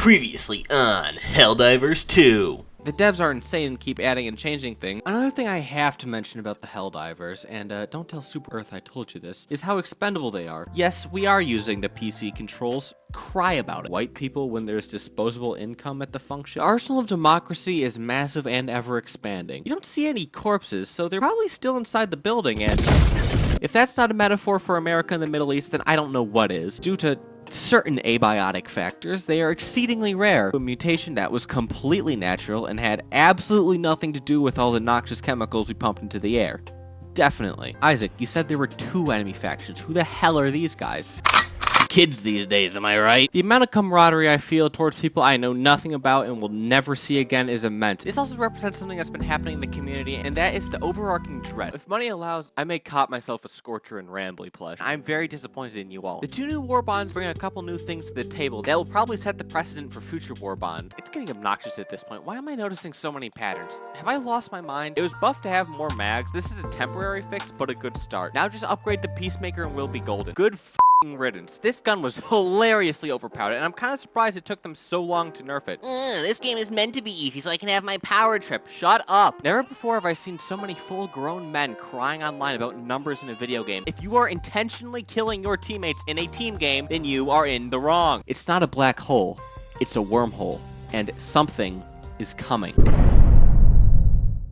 Previously on Helldivers 2. The devs are insane and keep adding and changing things. Another thing I have to mention about the Helldivers, and don't tell Super Earth I told you this, is how expendable they are. Yes, we are using the PC controls. Cry about it. White people when there's disposable income at the function. The arsenal of democracy is massive and ever expanding. You don't see any corpses, so they're probably still inside the building, and if that's not a metaphor for America and the Middle East, then I don't know what is. Due to certain abiotic factors, they are exceedingly rare. A mutation that was completely natural and had absolutely nothing to do with all the noxious chemicals we pump into the air. Definitely. Isaac, you said there were 2 enemy factions. Who the hell are these guys? Kids these days, am I right? The amount of camaraderie I feel towards people I know nothing about and will never see again is immense. This also represents something that's been happening in the community, and that is the overarching dread. If money allows, I may cop myself a Scorcher and Rambly plush. I'm very disappointed in you all. The 2 new Warbonds bring a couple new things to the table that will probably set the precedent for future Warbonds. It's getting obnoxious at this point. Why am I noticing so many patterns? Have I lost my mind? It was buffed to have more mags. This is a temporary fix, but a good start. Now just upgrade the Peacemaker and we'll be golden. Good riddance. This gun was hilariously overpowered, and I'm kind of surprised it took them so long to nerf it. This game is meant to be easy so I can have my power trip. Shut up! Never before have I seen so many full-grown men crying online about numbers in a video game. If you are intentionally killing your teammates in a team game, then you are in the wrong. It's not a black hole. It's a wormhole. And something is coming.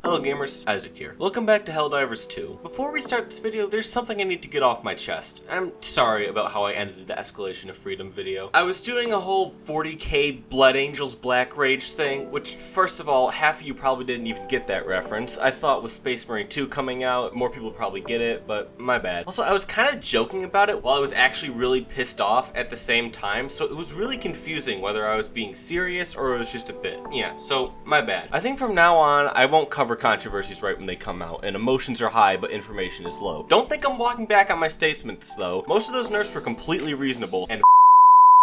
Hello gamers, Isaac here. Welcome back to Helldivers 2. Before we start this video, there's something I need to get off my chest. I'm sorry about how I ended the Escalation of Freedom video. I was doing a whole 40k Blood Angels Black Rage thing, which first of all, half of you probably didn't even get that reference. I thought with Space Marine 2 coming out, more people probably get it, but my bad. Also, I was kind of joking about it while I was actually really pissed off at the same time, so it was really confusing whether I was being serious or it was just a bit. Yeah, so my bad. I think from now on, I won't cover controversies right when they come out, and emotions are high but information is low. Don't think I'm walking back on my statements though. Most of those nerfs were completely reasonable, and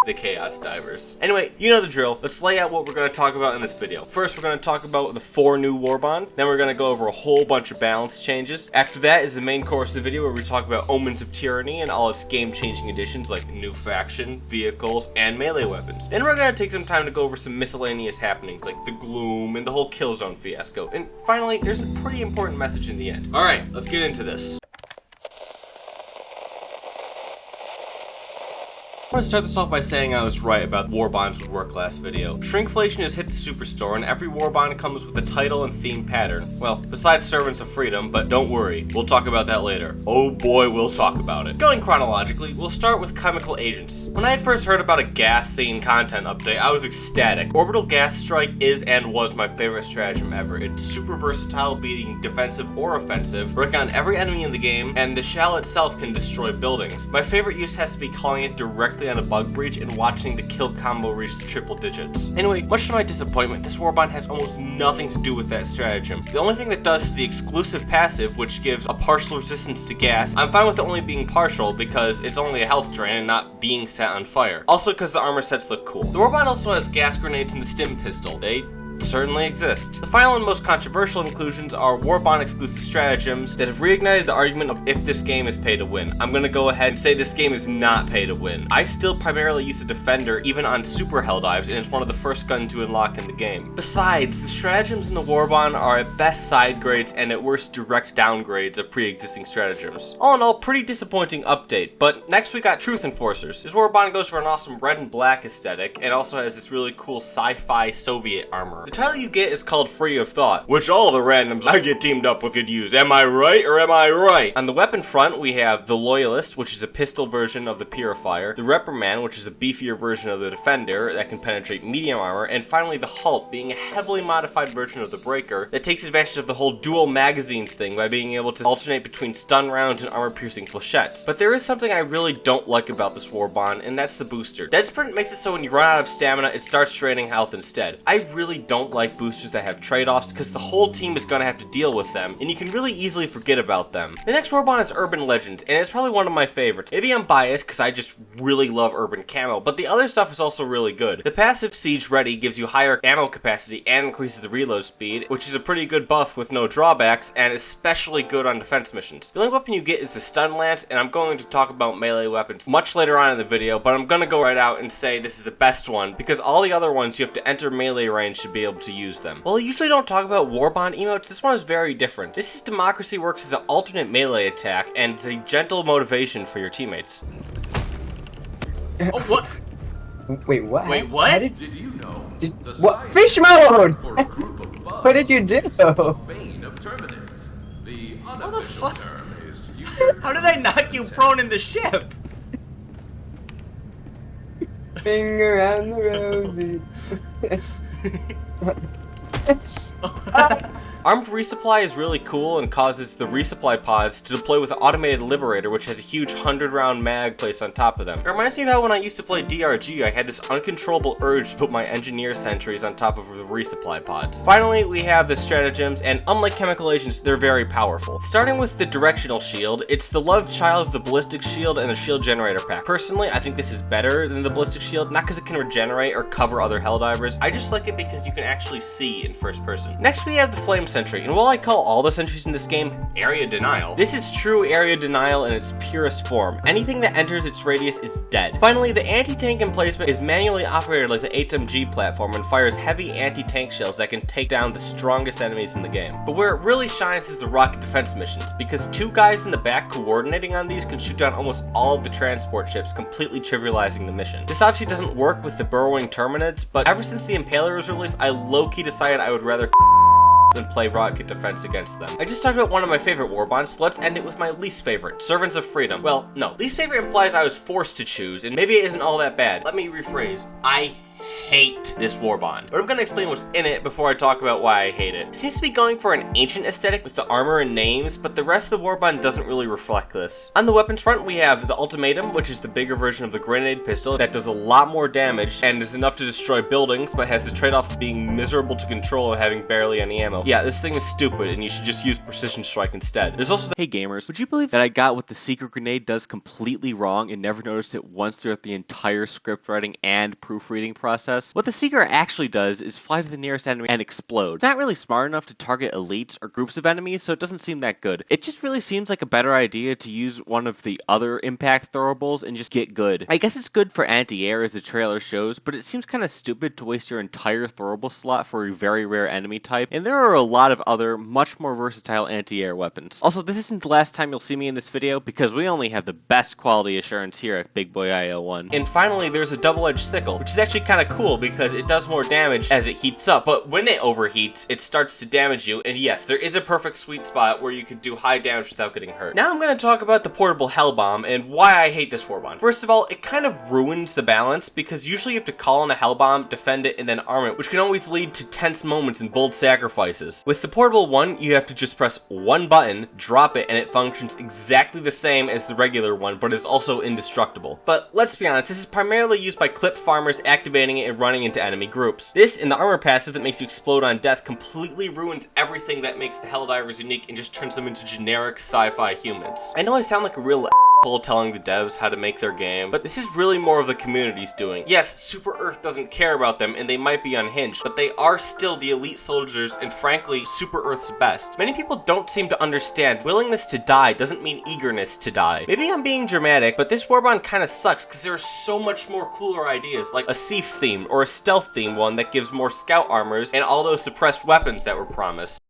the Chaos Divers. Anyway, you know the drill. Let's lay out what we're going to talk about in this video. First, we're going to talk about the 4 new Warbonds. Then we're going to go over a whole bunch of balance changes. After that is the main course of the video where we talk about Omens of Tyranny and all its game-changing additions like new faction, vehicles, and melee weapons. Then we're going to take some time to go over some miscellaneous happenings like the Gloom and the whole Killzone fiasco. And finally, there's a pretty important message in the end. Alright, let's get into this. I want to start this off by saying I was right about Warbonds would work last video. Shrinkflation has hit the superstore and every Warbond comes with a title and theme pattern. Well, besides Servants of Freedom, but don't worry, we'll talk about that later. Oh boy, we'll talk about it. Going chronologically, we'll start with Chemical Agents. When I had first heard about a gas-themed content update, I was ecstatic. Orbital Gas Strike is and was my favorite stratagem ever. It's super versatile, being defensive or offensive, working on every enemy in the game, and the shell itself can destroy buildings. My favorite use has to be calling it directly on a bug breach and watching the kill combo reach the triple digits. Anyway, much to my disappointment, this Warbond has almost nothing to do with that stratagem. The only thing that does is the exclusive passive, which gives a partial resistance to gas. I'm fine with it only being partial because it's only a health drain and not being set on fire. Also because the armor sets look cool. The Warbond also has gas grenades in the stim pistol. They certainly exist. The final and most controversial inclusions are Warbond exclusive stratagems that have reignited the argument of if this game is pay to win. I'm gonna go ahead and say this game is not pay to win. I still primarily use the Defender even on Super Helldives, and it's one of the first guns to unlock in the game. Besides, the stratagems in the Warbond are at best side grades and at worst direct downgrades of pre-existing stratagems. All in all, pretty disappointing update, but next we got Truth Enforcers. This Warbond goes for an awesome red and black aesthetic and also has this really cool sci-fi Soviet armor. The title you get is called Free of Thought, which all the randoms I get teamed up with could use. Am I right or am I right? On the weapon front, we have the Loyalist, which is a pistol version of the Purifier, the Reprimand, which is a beefier version of the Defender that can penetrate medium armor, and finally the Halt, being a heavily modified version of the Breaker that takes advantage of the whole dual magazines thing by being able to alternate between stun rounds and armor-piercing flechettes. But there is something I really don't like about this Warbond, and that's the booster. Dead Sprint makes it so when you run out of stamina, it starts draining health instead. I really don't don't like boosters that have trade-offs because the whole team is going to have to deal with them, and you can really easily forget about them. The next Warbond is Urban Legends, and it's probably one of my favorites. Maybe I'm biased because I just really love Urban Camo, but the other stuff is also really good. The passive Siege Ready gives you higher ammo capacity and increases the reload speed, which is a pretty good buff with no drawbacks, and especially good on defense missions. The only weapon you get is the Stun Lance, and I'm going to talk about melee weapons much later on in the video, but I'm going to go right out and say this is the best one, because all the other ones you have to enter melee range to be able to use them. While I usually don't talk about Warbond emotes, this one is very different. This is Democracy works as an alternate melee attack, and it's a gentle motivation for your teammates. Oh, what? Wait, what? Wait, what? Did you know? What? Fish mode! For a group of bugs, What did you do? bane of terminids. The unofficial fuck? term is future. How did I knock you prone in the ship? Finger around the rosy. Armed resupply is really cool and causes the resupply pods to deploy with an automated liberator, which has a huge 100-round mag placed on top of them. It reminds me of how when I used to play DRG, I had this uncontrollable urge to put my engineer sentries on top of the resupply pods. Finally, we have the stratagems, and unlike chemical agents, they're very powerful. Starting with the directional shield, it's the love child of the ballistic shield and the shield generator pack. Personally, I think this is better than the ballistic shield, not because it can regenerate or cover other Helldivers. I just like it because you can actually see in first person. Next, we have the flame sentry, and while I call all the sentries in this game area denial, this is true area denial in its purest form. Anything that enters its radius is dead. Finally, the anti-tank emplacement is manually operated like the HMG platform and fires heavy anti-tank shells that can take down the strongest enemies in the game. But where it really shines is the rocket defense missions, because two guys in the back coordinating on these can shoot down almost all of the transport ships, completely trivializing the mission. This obviously doesn't work with the burrowing terminids, but ever since the Impaler was released, I low-key decided I would rather than play rocket defense against them. I just talked about one of my favorite Warbonds, so let's end it with my least favorite, Servants of Freedom. Well, no, least favorite implies I was forced to choose, and maybe it isn't all that bad. Let me rephrase. I hate this Warbond, but I'm gonna explain what's in it before I talk about why I hate it. It seems to be going for an ancient aesthetic with the armor and names, but the rest of the Warbond doesn't really reflect this. On the weapons front, we have the Ultimatum, which is the bigger version of the grenade pistol that does a lot more damage and is enough to destroy buildings, but has the trade-off of being miserable to control and having barely any ammo. Yeah, this thing is stupid, and you should just use Precision Strike instead. There's also the Hey gamers, would you believe that I got what the secret grenade does completely wrong and never noticed it once throughout the entire script writing and proofreading process? What the secret actually does is fly to the nearest enemy and explode. It's not really smart enough to target elites or groups of enemies, so it doesn't seem that good. It just really seems like a better idea to use one of the other impact throwables and just get good. I guess it's good for anti-air as the trailer shows, but it seems kind of stupid to waste your entire throwable slot for a very rare enemy type, and there are a lot of other, much more versatile anti-air weapons. Also, this isn't the last time you'll see me in this video, because we only have the best quality assurance here at Big Boy IO1. And finally, there's a double-edged sickle, which is actually kind of cool because it does more damage as it heats up, but when it overheats, it starts to damage you, and yes, there is a perfect sweet spot where you could do high damage without getting hurt. Now I'm going to talk about the portable Hell Bomb and why I hate this Warbond. First of all, it kind of ruins the balance, because usually you have to call in a Hell Bomb, defend it, and then arm it, which can always lead to tense moments and bold sacrifices. With the portable one, you have to just press one button, drop it, and it functions exactly the same as the regular one, but is also indestructible. But let's be honest, this is primarily used by clip farmers activating it and running into enemy groups. This and the armor passive that makes you explode on death completely ruins everything that makes the Helldivers unique and just turns them into generic sci-fi humans. I know I sound like a real asshole telling the devs how to make their game, but this is really more of the community's doing. Yes, Super Earth doesn't care about them and they might be unhinged, but they are still the elite soldiers and frankly, Super Earth's best. Many people don't seem to understand willingness to die doesn't mean eagerness to die. Maybe I'm being dramatic, but this Warbond kind of sucks because there are so much more cooler ideas, like a Thief theme or a stealth theme one that gives more scout armors and all those suppressed weapons that were promised.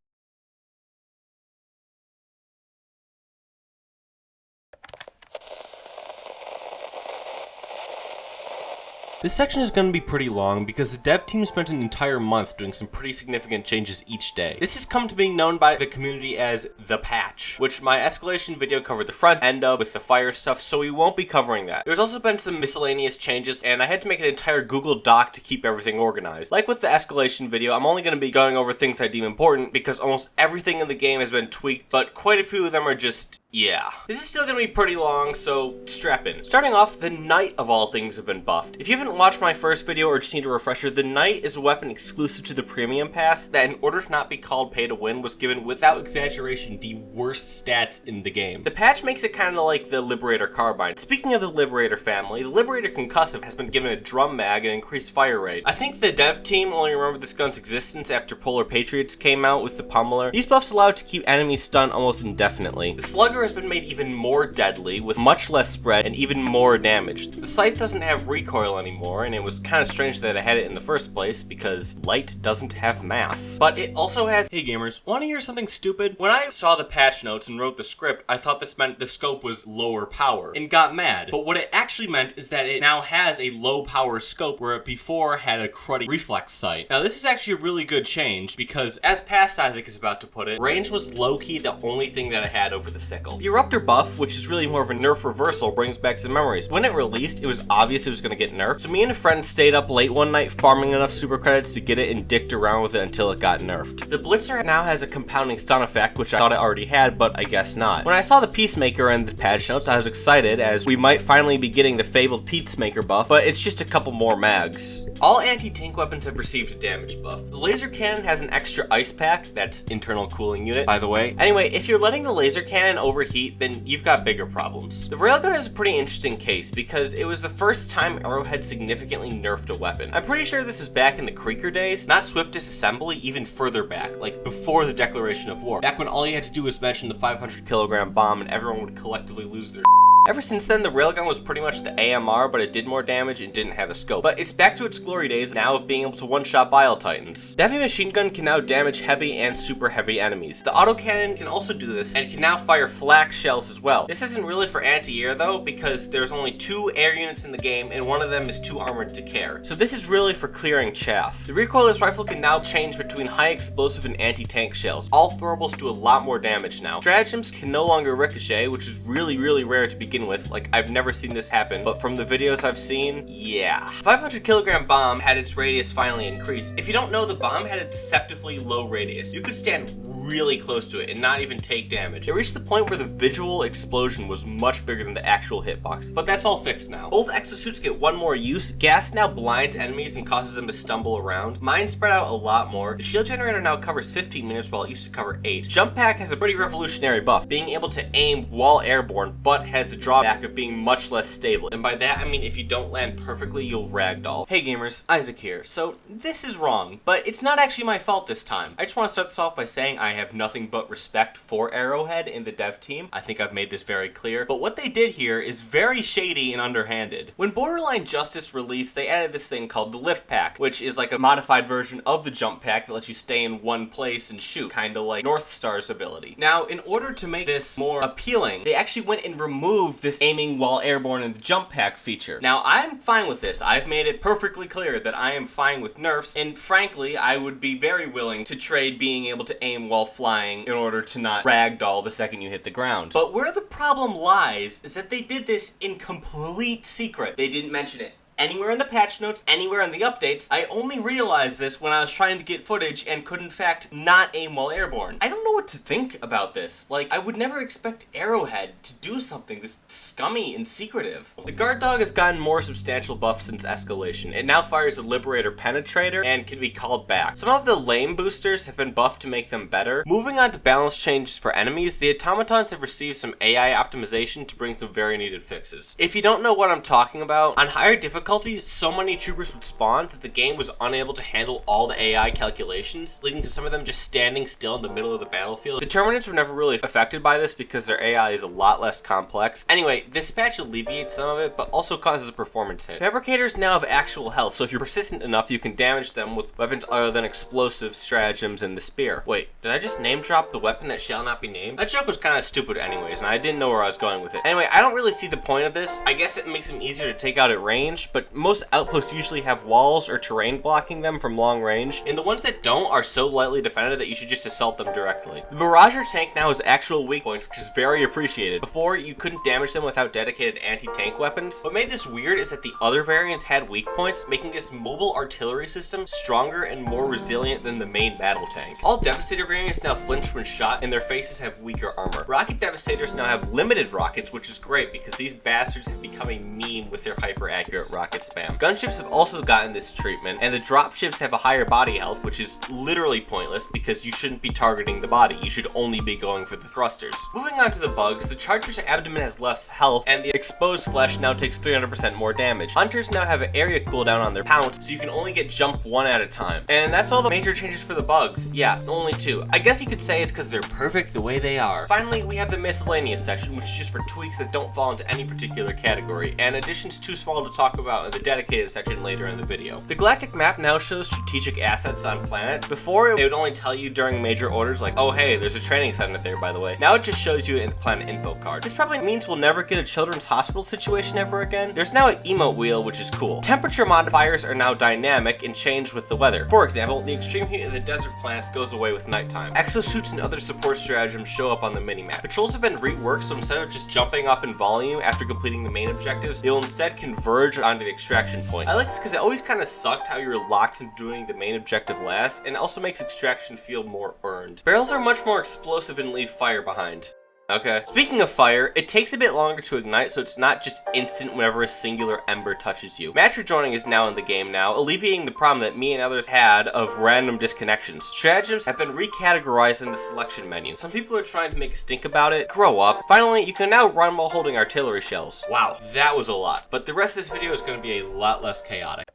This section is going to be pretty long because the dev team spent an entire month doing some pretty significant changes each day. This has come to being known by the community as the patch, which my escalation video covered the front end of with the fire stuff, so we won't be covering that. There's also been some miscellaneous changes, and I had to make an entire Google Doc to keep everything organized. Like with the escalation video, I'm only going to be going over things I deem important because almost everything in the game has been tweaked, but quite a few of them are just Yeah. This is still gonna be pretty long, so strap in. Starting off, the Knight of all things have been buffed. If you haven't watched my first video or just need a refresher, the Knight is a weapon exclusive to the Premium Pass that, in order to not be called pay to win, was given, without exaggeration, the worst stats in the game. The patch makes it kinda like the Liberator Carbine. Speaking of the Liberator family, the Liberator Concussive has been given a drum mag and increased fire rate. I think the dev team only remembered this gun's existence after Polar Patriots came out with the Pummeler. These buffs allow it to keep enemies stunned almost indefinitely. The Slugger has been made even more deadly, with much less spread and even more damage. The Scythe doesn't have recoil anymore, and it was kind of strange that I had it in the first place, because light doesn't have mass. But it also has... Hey gamers, wanna hear something stupid? When I saw the patch notes and wrote the script, I thought this meant the scope was lower power, and got mad. But what it actually meant is that it now has a low power scope, where it before had a cruddy reflex sight. Now this is actually a really good change, because as Past Isaac is about to put it, range was low-key the only thing that I had over the sickle. The Eruptor buff, which is really more of a nerf reversal, brings back some memories. When it released, it was obvious it was going to get nerfed, so me and a friend stayed up late one night farming enough super credits to get it and dicked around with it until it got nerfed. The Blitzer now has a compounding stun effect, which I thought it already had, but I guess not. When I saw the Peacemaker and the patch notes, I was excited, as we might finally be getting the fabled Peacemaker buff, but it's just a couple more mags. All anti-tank weapons have received a damage buff. The laser cannon has an extra ice pack, that's internal cooling unit, by the way. Anyway, if you're letting the laser cannon overheat, then you've got bigger problems. The railgun is a pretty interesting case, because it was the first time Arrowhead significantly nerfed a weapon. I'm pretty sure this is back in the Creeker days, not Swift Disassembly, even further back, like before the declaration of war. Back when all you had to do was mention the 500 kilogram bomb and everyone would collectively lose their Ever since then, the railgun was pretty much the AMR, but it did more damage and didn't have a scope. But it's back to its glory days now of being able to one-shot Bile Titans. The heavy machine gun can now damage heavy and super heavy enemies. The autocannon can also do this, and can now fire flak shells as well. This isn't really for anti-air though, because there's only 2 air units in the game, and one of them is too armored to care. So this is really for clearing chaff. The recoilless rifle can now change between high explosive and anti-tank shells. All throwables do a lot more damage now. Stratagems can no longer ricochet, which is really rare to begin with. Like, I've never seen this happen, but from the videos I've seen, yeah. 500 kilogram bomb had its radius finally increased. If you don't know, the bomb had a deceptively low radius. You could stand really close to it and not even take damage. It reached the point where the visual explosion was much bigger than the actual hitbox, but that's all fixed now. Both exosuits get one more use. Gas now blinds enemies and causes them to stumble around. Mine spread out a lot more. The shield generator now covers 15 minutes while it used to cover 8. Jump pack has a pretty revolutionary buff, being able to aim while airborne, but has the drawback of being much less stable. And by that I mean if you don't land perfectly, you'll ragdoll. Hey gamers, Isaac here. So this is wrong, but it's not actually my fault this time. I just want to start this off by saying I have nothing but respect for Arrowhead in the dev team. I think I've made this very clear, but what they did here is very shady and underhanded. When Borderline Justice released, they added this thing called the Lift Pack, which is like a modified version of the Jump Pack that lets you stay in one place and shoot, kinda like North Star's ability. Now, in order to make this more appealing, they actually went and removed this aiming while airborne in the Jump Pack feature. Now, I'm fine with this. I've made it perfectly clear that I am fine with nerfs, and frankly, I would be very willing to trade being able to aim while flying in order to not ragdoll the second you hit the ground. But where the problem lies is that they did this in complete secret. They didn't mention it anywhere in the patch notes, anywhere in the updates. I only realized this when I was trying to get footage and could in fact not aim while airborne. I don't know what to think about this. Like, I would never expect Arrowhead to do something this scummy and secretive. The guard dog has gotten more substantial buffs since escalation. It now fires a Liberator Penetrator and can be called back. Some of the lame boosters have been buffed to make them better. Moving on to balance changes for enemies, the automatons have received some AI optimization to bring some very needed fixes. If you don't know what I'm talking about, on higher difficulties, so many troopers would spawn that the game was unable to handle all the AI calculations, leading to some of them just standing still in the middle of the battlefield. The Terminants were never really affected by this because their AI is a lot less complex. Anyway, this patch alleviates some of it, but also causes a performance hit. Fabricators now have actual health, so if you're persistent enough, you can damage them with weapons other than explosives, stratagems, and the spear. Wait, did I just name drop the weapon that shall not be named? That joke was kind of stupid anyways, and I didn't know where I was going with it. Anyway, I don't really see the point of this. I guess it makes them easier to take out at range, but most outposts usually have walls or terrain blocking them from long range, and the ones that don't are so lightly defended that you should just assault them directly. The Barrager tank now has actual weak points, which is very appreciated. Before, you couldn't damage them without dedicated anti-tank weapons. What made this weird is that the other variants had weak points, making this mobile artillery system stronger and more resilient than the main battle tank. All Devastator variants now flinch when shot, and their faces have weaker armor. Rocket Devastators now have limited rockets, which is great because these bastards have become a meme with their hyper-accurate rocket spam. Gunships have also gotten this treatment, and the dropships have a higher body health, which is literally pointless because you shouldn't be targeting the body. You should only be going for the thrusters. Moving on to the bugs, the Charger's abdomen has less health, and the exposed flesh now takes 300% more damage. Hunters now have an area cooldown on their pounce, so you can only get jump one at a time. And that's all the major changes for the bugs. Yeah, only two. I guess you could say it's because they're perfect the way they are. Finally, we have the miscellaneous section, which is just for tweaks that don't fall into any particular category, and additions too small to talk about in the dedicated section later in the video. The galactic map now shows strategic assets on planets. Before, it would only tell you during major orders like, oh hey, there's a training center there by the way. Now it just shows you in the planet info card. This probably means we'll never get a children's hospital situation ever again. There's now an emote wheel, which is cool. Temperature modifiers are now dynamic and change with the weather. For example, the extreme heat of the desert planets goes away with nighttime. Exosuits and other support stratagems show up on the minimap. Patrols have been reworked, so instead of just jumping up in volume after completing the main objectives, they will instead converge onto the extraction point. I like this because it always kind of sucked how you were locked in doing the main objective last, and it also makes extraction feel more earned. Barrels are much more explosive and leave fire behind. Okay. Speaking of fire, it takes a bit longer to ignite, so it's not just instant whenever a singular ember touches you. Match rejoining is now in the game now, alleviating the problem that me and others had of random disconnections. Stratagems have been recategorized in the selection menu. Some people are trying to make a stink about it. Grow up. Finally, you can now run while holding artillery shells. Wow, that was a lot. But the rest of this video is going to be a lot less chaotic.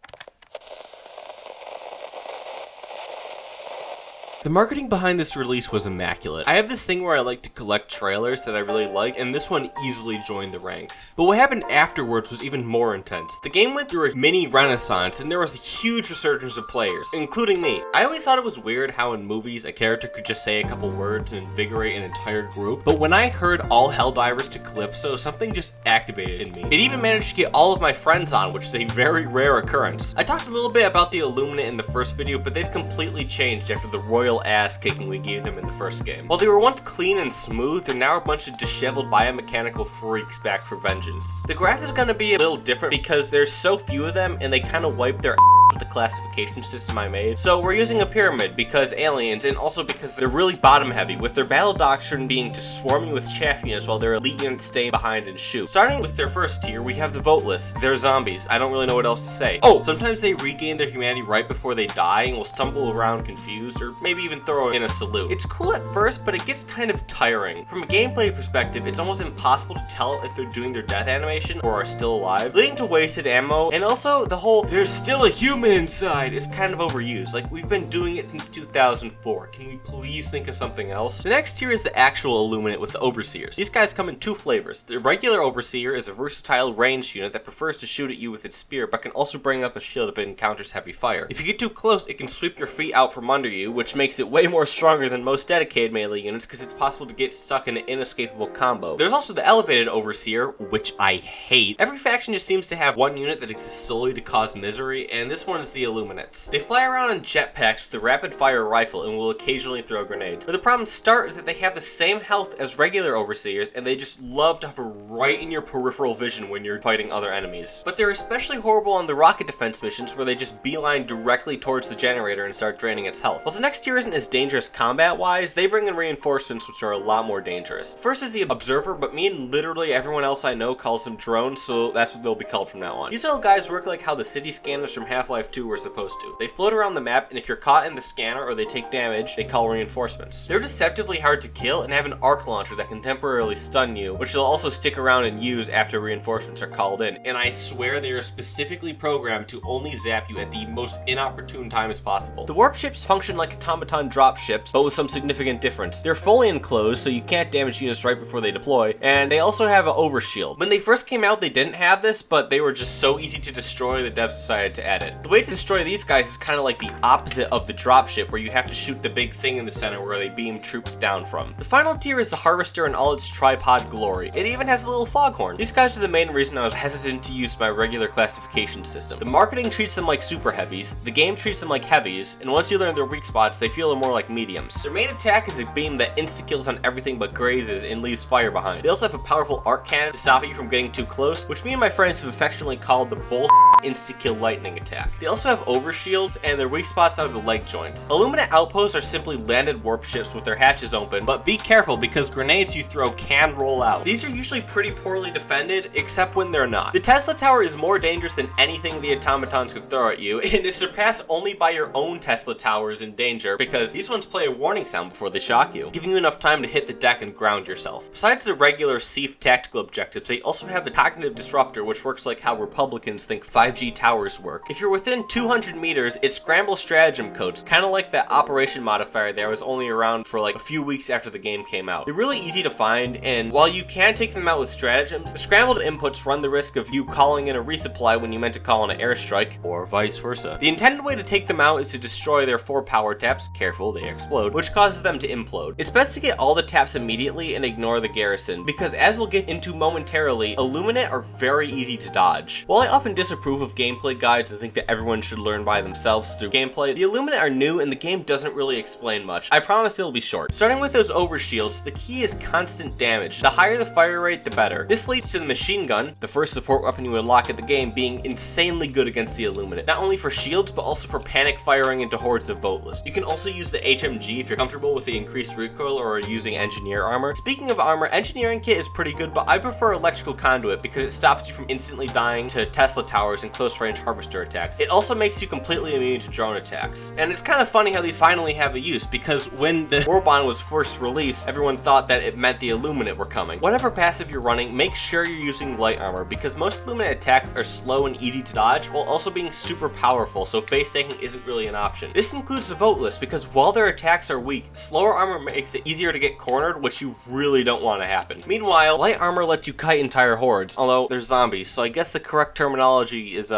The marketing behind this release was immaculate. I have this thing where I like to collect trailers that I really like, and this one easily joined the ranks. But what happened afterwards was even more intense. The game went through a mini renaissance, and there was a huge resurgence of players, including me. I always thought it was weird how in movies a character could just say a couple words and invigorate an entire group, but when I heard all Helldivers to Calypso, something just activated in me. It even managed to get all of my friends on, which is a very rare occurrence. I talked a little bit about the Illuminate in the first video, but they've completely changed after the royal ass kicking we gave them in the first game. While they were once clean and smooth, they're now a bunch of disheveled biomechanical freaks back for vengeance. The graph is going to be a little different because there's so few of them and they kind of wipe their with the classification system I made. So we're using a pyramid because aliens, and also because they're really bottom heavy, with their battle doctrine being to swarm you with chaff units while their elite units stay behind and shoot. Starting with their first tier, we have the voteless. They're zombies. I don't really know what else to say. Oh, sometimes they regain their humanity right before they die and will stumble around confused, or maybe even throw in a salute. It's cool at first, but it gets kind of tiring. From a gameplay perspective, it's almost impossible to tell if they're doing their death animation or are still alive, leading to wasted ammo, and also the whole "there's still a human inside" is kind of overused. Like, we've been doing it since 2004. Can we please think of something else? The next tier is the actual Illuminate with the Overseers. These guys come in two flavors. The regular Overseer is a versatile ranged unit that prefers to shoot at you with its spear, but can also bring up a shield if it encounters heavy fire. If you get too close, it can sweep your feet out from under you, which makes it way more stronger than most dedicated melee units because it's possible to get stuck in an inescapable combo. There's also the elevated Overseer, which I hate. Every faction just seems to have one unit that exists solely to cause misery, and this one is the Illuminates. They fly around in jetpacks with a rapid fire rifle and will occasionally throw grenades. Where the problems start is that they have the same health as regular Overseers, and they just love to hover right in your peripheral vision when you're fighting other enemies. But they're especially horrible on the rocket defense missions where they just beeline directly towards the generator and start draining its health. While the next tier isn't as dangerous combat-wise, they bring in reinforcements which are a lot more dangerous. First is the Observer, but me and literally everyone else I know calls them drones, so that's what they'll be called from now on. These little guys work like how the city scanners from Half-Life 2 were supposed to. They float around the map, and if you're caught in the scanner or they take damage, they call reinforcements. They're deceptively hard to kill and have an arc launcher that can temporarily stun you, which they'll also stick around and use after reinforcements are called in. And I swear they are specifically programmed to only zap you at the most inopportune times possible. The warp ships function like automaton drop ships, but with some significant difference. They're fully enclosed, so you can't damage units right before they deploy, and they also have an overshield. When they first came out, they didn't have this, but they were just so easy to destroy, the devs decided to add it. The way to destroy these guys is kind of like the opposite of the dropship, where you have to shoot the big thing in the center where they beam troops down from. The final tier is the Harvester in all its tripod glory. It even has a little foghorn. These guys are the main reason I was hesitant to use my regular classification system. The marketing treats them like super heavies, the game treats them like heavies, and once you learn their weak spots, they feel more like mediums. Their main attack is a beam that insta-kills on everything but grazes and leaves fire behind. They also have a powerful arc cannon to stop you from getting too close, which me and my friends have affectionately called the bull insta-kill lightning attack. They also have overshields, and their weak spots are the leg joints. Illuminate outposts are simply landed warp ships with their hatches open, but be careful because grenades you throw can roll out. These are usually pretty poorly defended, except when they're not. The Tesla Tower is more dangerous than anything the automatons could throw at you, and is surpassed only by your own Tesla Towers in danger, because these ones play a warning sound before they shock you, giving you enough time to hit the deck and ground yourself. Besides the regular SEAF tactical objectives, they also have the Cognitive Disruptor, which works like how Republicans think 5G towers work. If you're within 200 meters, it scrambles stratagem codes, kind of like that operation modifier that was only around for like a few weeks after the game came out. They're really easy to find, and while you can take them out with stratagems, the scrambled inputs run the risk of you calling in a resupply when you meant to call in an airstrike, or vice versa. The intended way to take them out is to destroy their 4 power taps, careful they explode, which causes them to implode. It's best to get all the taps immediately and ignore the garrison, because as we'll get into momentarily, Illuminate are very easy to dodge. While I often disapprove of gameplay guides and think that everyone should learn by themselves through gameplay, the Illuminate are new and the game doesn't really explain much. I promise it'll be short. Starting with those overshields, the key is constant damage. The higher the fire rate, the better. This leads to the machine gun, the first support weapon you unlock at the game, being insanely good against the Illuminate. Not only for shields, but also for panic firing into hordes of voteless. You can also use the HMG if you're comfortable with the increased recoil or using engineer armor. Speaking of armor, engineering kit is pretty good, but I prefer electrical conduit because it stops you from instantly dying to Tesla towers and close range harvester attacks. It also makes you completely immune to drone attacks. And it's kind of funny how these finally have a use, because when the Warbond was first released, everyone thought that it meant the Illuminate were coming. Whatever passive you're running, make sure you're using light armor, because most Illuminate attacks are slow and easy to dodge, while also being super powerful, so face tanking isn't really an option. This includes the voteless, because while their attacks are weak, slower armor makes it easier to get cornered, which you really don't want to happen. Meanwhile, light armor lets you kite entire hordes, although they're zombies, so I guess the correct terminology is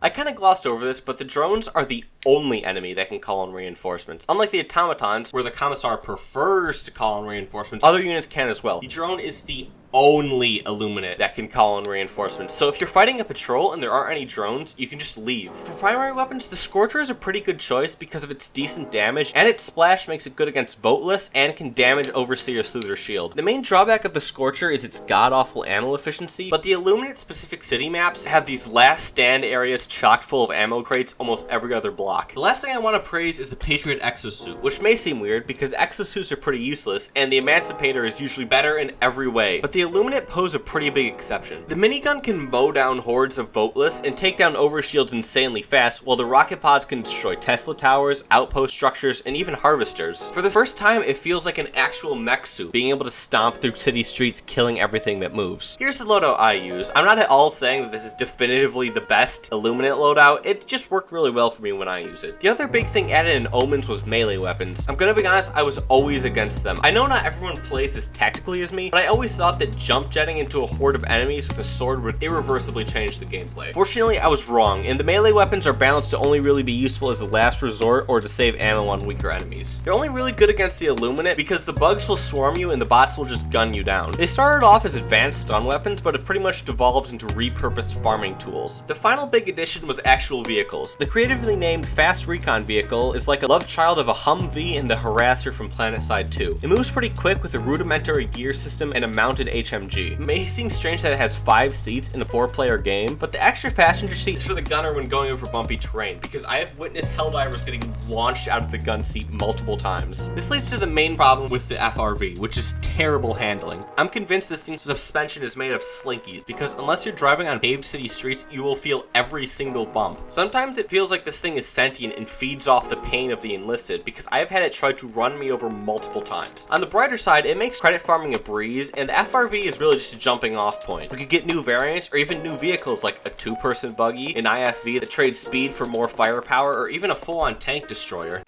I kind of glossed over this, but the drones are the only enemy that can call in reinforcements. Unlike the automatons, where the commissar prefers to call in reinforcements, other units can as well. The drone is the only Illuminate that can call in reinforcements, so if you're fighting a patrol and there aren't any drones, you can just leave. For primary weapons, the Scorcher is a pretty good choice because of its decent damage, and its splash makes it good against voteless and can damage overseers through their shield. The main drawback of the Scorcher is its god-awful ammo efficiency, but the Illuminate-specific city maps have these last stand areas chock full of ammo crates almost every other block. The last thing I want to praise is the Patriot Exosuit, which may seem weird because exosuits are pretty useless, and the Emancipator is usually better in every way, but the Illuminate pose a pretty big exception. The minigun can mow down hordes of voteless and take down overshields insanely fast, while the rocket pods can destroy Tesla towers, outpost structures, and even harvesters. For the first time, it feels like an actual mech suit, being able to stomp through city streets, killing everything that moves. Here's the loadout I use. I'm not at all saying that this is definitively the best Illuminate loadout, it just worked really well for me when I use it. The other big thing added in Omens was melee weapons. I'm gonna be honest, I was always against them. I know not everyone plays as tactically as me, but I always thought that jump jetting into a horde of enemies with a sword would irreversibly change the gameplay. Fortunately, I was wrong, and the melee weapons are balanced to only really be useful as a last resort or to save ammo on weaker enemies. They're only really good against the Illuminate because the bugs will swarm you and the bots will just gun you down. They started off as advanced stun weapons, but have pretty much devolved into repurposed farming tools. The final big addition was actual vehicles. The creatively named Fast Recon vehicle is like a love child of a Humvee and the Harasser from PlanetSide 2. It moves pretty quick with a rudimentary gear system and a mounted HMG. It may seem strange that it has 5 seats in a 4-player game, but the extra passenger seat is for the gunner when going over bumpy terrain, because I have witnessed Helldivers getting launched out of the gun seat multiple times. This leads to the main problem with the FRV, which is terrible handling. I'm convinced this thing's suspension is made of slinkies, because unless you're driving on paved city streets, you will feel every single bump. Sometimes it feels like this thing is sentient and feeds off the pain of the enlisted, because I've had it try to run me over multiple times. On the brighter side, it makes credit farming a breeze, and the FRV is really just a jumping off point. We could get new variants or even new vehicles like a 2-person buggy, an IFV that trades speed for more firepower, or even a full-on tank destroyer.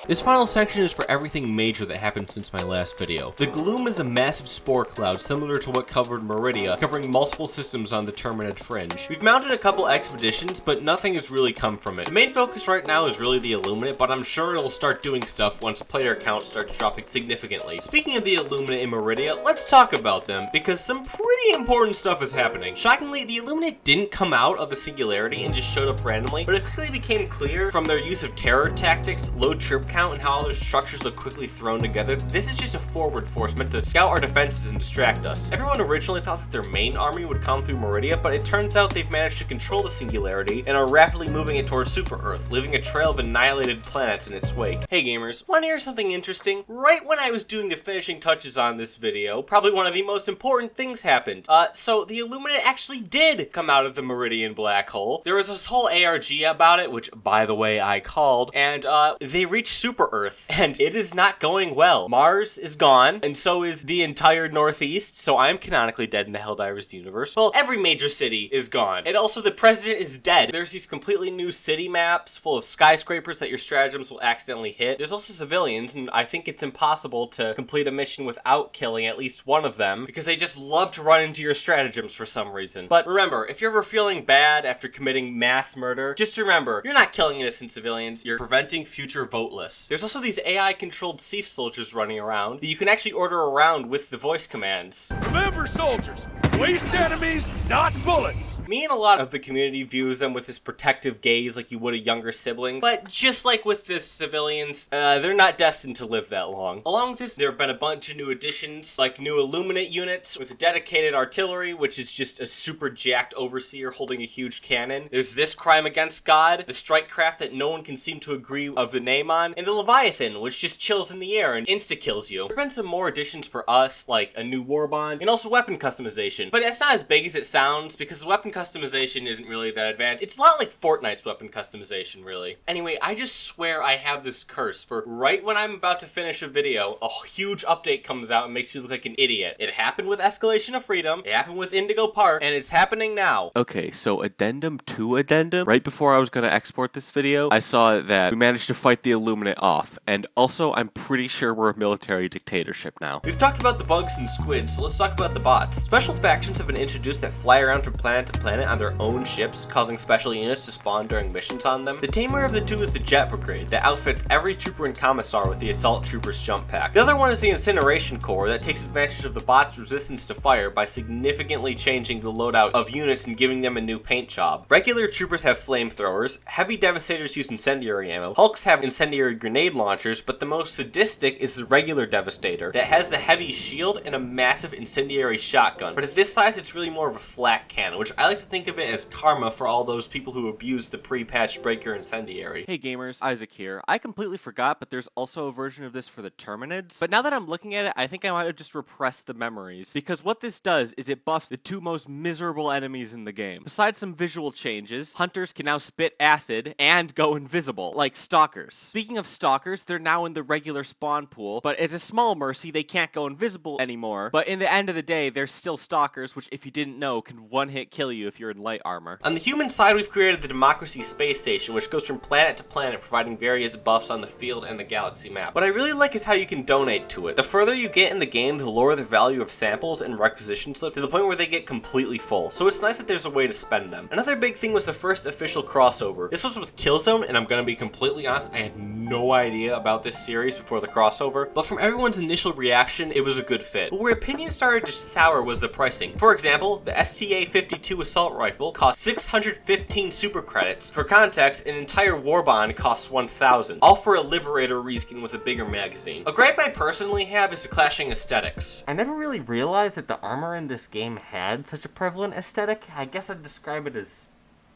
This final section is for everything major that happened since my last video. The Gloom is a massive spore cloud similar to what covered Meridia, covering multiple systems on the Terminid Fringe. We've mounted a couple expeditions, but nothing has really come from it. The main focus right now is really the Illuminate, but I'm sure it'll start doing stuff once player count starts dropping significantly. Speaking of the Illuminate in Meridia, let's talk about them, because some pretty important stuff is happening. Shockingly, the Illuminate didn't come out of the Singularity and just showed up randomly, but it quickly became clear from their use of terror tactics, low troop count, and how all their structures look quickly thrown together. This is just a forward force meant to scout our defenses and distract us. Everyone originally thought that their main army would come through Meridia, but it turns out they've managed to control the Singularity and are rapidly moving it towards Super Earth, leaving a trail of annihilated planets in its wake. Hey gamers, wanna hear something interesting? Right when I was doing the finishing touches on this video, probably one of the most important things happened. So the Illuminate actually did come out of the Meridian black hole. There was this whole ARG about it, which by the way I called, and they reached Super Earth, and it is not going well. Mars is gone, and so is the entire Northeast, so I'm canonically dead in the Helldivers universe. Well, every major city is gone, and also the president is dead. There's these completely new city maps full of skyscrapers that your stratagems will accidentally hit. There's also civilians, and I think it's impossible to complete a mission without killing at least one of them, because they just love to run into your stratagems for some reason. But remember, if you're ever feeling bad after committing mass murder, just remember, you're not killing innocent civilians, you're preventing future vote lists. There's also these AI-controlled Thief soldiers running around that you can actually order around with the voice commands. Remember, soldiers, waste enemies, not bullets. Me and a lot of the community views them with this protective gaze like you would a younger sibling, but just like with the civilians, they're not destined to live that long. Along with this, there have been a bunch of new additions, like new Illuminate units with dedicated artillery, which is just a super jacked overseer holding a huge cannon. There's this crime against God, the strike craft that no one can seem to agree of the name on, and the Leviathan, which just chills in the air and insta-kills you. There have been some more additions for us, like a new Warbond, and also weapon customization. But it's not as big as it sounds, because the weapon customization isn't really that advanced. It's a lot like Fortnite's weapon customization, really. Anyway, I just swear I have this curse for right when I'm about to finish a video, a huge update comes out and makes you look like an idiot. It happened with Escalation of Freedom, it happened with Indigo Park, and it's happening now. Okay, so addendum to addendum. Right before I was going to export this video, I saw that we managed to fight the Illuminate off, and also I'm pretty sure we're a military dictatorship now. We've talked about the bugs and squids, so let's talk about the bots. Special factions have been introduced that fly around from planet to planet on their own ships, causing special units to spawn during missions on them. The tamer of the two is the Jet Brigade, that outfits every trooper and commissar with the Assault Trooper's jump pack. The other one is the Incineration Corps, that takes advantage of the bots' resistance to fire by significantly changing the loadout of units and giving them a new paint job. Regular troopers have flamethrowers, heavy devastators use incendiary ammo, Hulks have incendiary grenade launchers, but the most sadistic is the regular Devastator, that has the heavy shield and a massive incendiary shotgun. But at this size, it's really more of a flak cannon, which I like to think of it as karma for all those people who abused the pre-patch Breaker Incendiary. Hey gamers, Isaac here. I completely forgot, but there's also a version of this for the Terminids. But now that I'm looking at it, I think I might have just repressed the memories. Because what this does is it buffs the two most miserable enemies in the game. Besides some visual changes, hunters can now spit acid and go invisible, like stalkers. Speaking of stalkers, they're now in the regular spawn pool, but as a small mercy, they can't go invisible anymore. But in the end of the day, they're still stalkers, which if you didn't know, can one-hit kill you if you're in light armor. On the human side, we've created the Democracy Space Station, which goes from planet to planet, providing various buffs on the field and the galaxy map. What I really like is how you can donate to it. The further you get in the game, the lower the value of samples and requisition slips, to the point where they get completely full. So it's nice that there's a way to spend them. Another big thing was the first official crossover. This was with Killzone, and I'm gonna be completely honest, I had no idea about this series before the crossover, but from everyone's initial reaction, it was a good fit. But where opinions started to sour was the pricing. For example, the STA-52 assault rifle cost 615 super credits. For context, an entire Warbond costs 1,000, all for a Liberator reskin with a bigger magazine. A gripe I personally have is the clashing aesthetics. I never really realized that the armor in this game had such a prevalent aesthetic. I guess I'd describe it as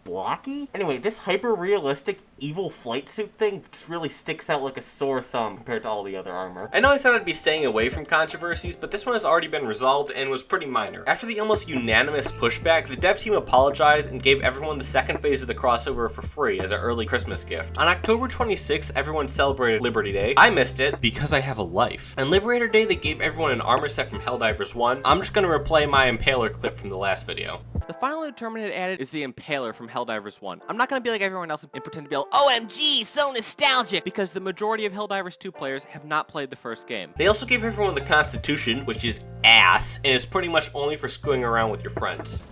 blocky? Anyway, this hyper-realistic evil flight suit thing just really sticks out like a sore thumb compared to all the other armor. I know I said I'd be staying away from controversies, but this one has already been resolved and was pretty minor. After the almost unanimous pushback, the dev team apologized and gave everyone the second phase of the crossover for free as an early Christmas gift. On October 26th, everyone celebrated Liberty Day. I missed it because I have a life. On Liberator Day, they gave everyone an armor set from Helldivers 1. I'm just gonna replay my Impaler clip from the last video. The final new tournament it added is the Impaler from Helldivers 1. I'm not gonna be like everyone else and pretend to be all, OMG, so nostalgic! because the majority of Helldivers 2 players have not played the first game. They also gave everyone the Constitution, which is ass, and is pretty much only for screwing around with your friends.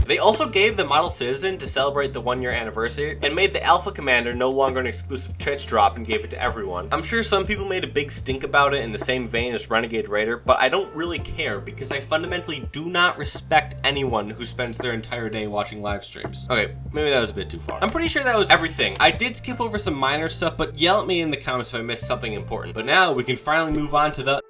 They also gave the Model Citizen to celebrate the 1-year anniversary, and made the Alpha Commander no longer an exclusive Twitch drop and gave it to everyone. I'm sure some people made a big stink about it in the same vein as Renegade Raider, but I don't really care because I fundamentally do not respect anyone who spends their entire day watching live streams. Okay, maybe that was a bit too far. I'm pretty sure that was everything. I did skip over some minor stuff, but yell at me in the comments if I missed something important. But now we can finally move on to the...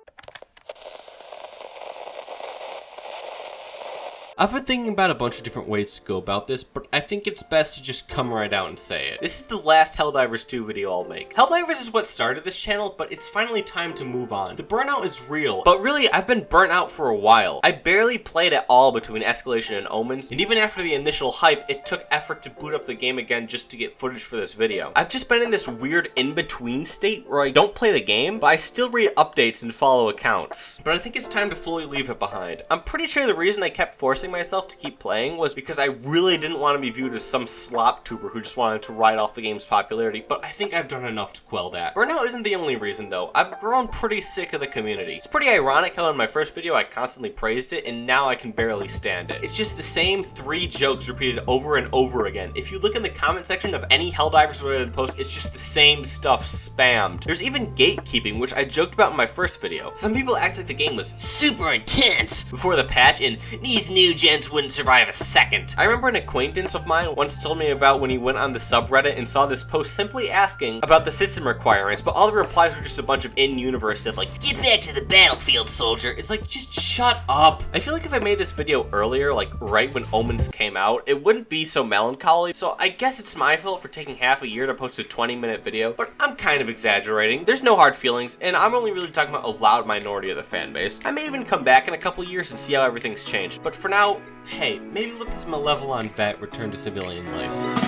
I've been thinking about a bunch of different ways to go about this, but I think it's best to just come right out and say it. This is the last Helldivers 2 video I'll make. Helldivers is what started this channel, but it's finally time to move on. The burnout is real, but really, I've been burnt out for a while. I barely played at all between Escalation and Omens, and even after the initial hype, it took effort to boot up the game again just to get footage for this video. I've just been in this weird in-between state where I don't play the game, but I still read updates and follow accounts. But I think it's time to fully leave it behind. I'm pretty sure the reason I kept forcing myself to keep playing was because I really didn't want to be viewed as some slop tuber who just wanted to ride off the game's popularity, but I think I've done enough to quell that. Burnout isn't the only reason though. I've grown pretty sick of the community. It's pretty ironic how in my first video I constantly praised it and now I can barely stand it. It's just the same 3 jokes repeated over and over again. If you look in the comment section of any Helldivers related post, it's just the same stuff spammed. There's even gatekeeping, which I joked about in my first video. Some people act like the game was super intense before the patch and these new gens wouldn't survive a second. I remember an acquaintance of mine once told me about when he went on the subreddit and saw this post simply asking about the system requirements, but all the replies were just a bunch of in-universe stuff like, "Get back to the battlefield, soldier." It's like, just shut up. I feel like if I made this video earlier, like right when Omens came out, it wouldn't be so melancholy, so I guess it's my fault for taking half a year to post a 20-minute video, but I'm kind of exaggerating. There's no hard feelings, and I'm only really talking about a loud minority of the fan base. I may even come back in a couple years and see how everything's changed, but for now, hey, maybe let this malevolent vet return to civilian life.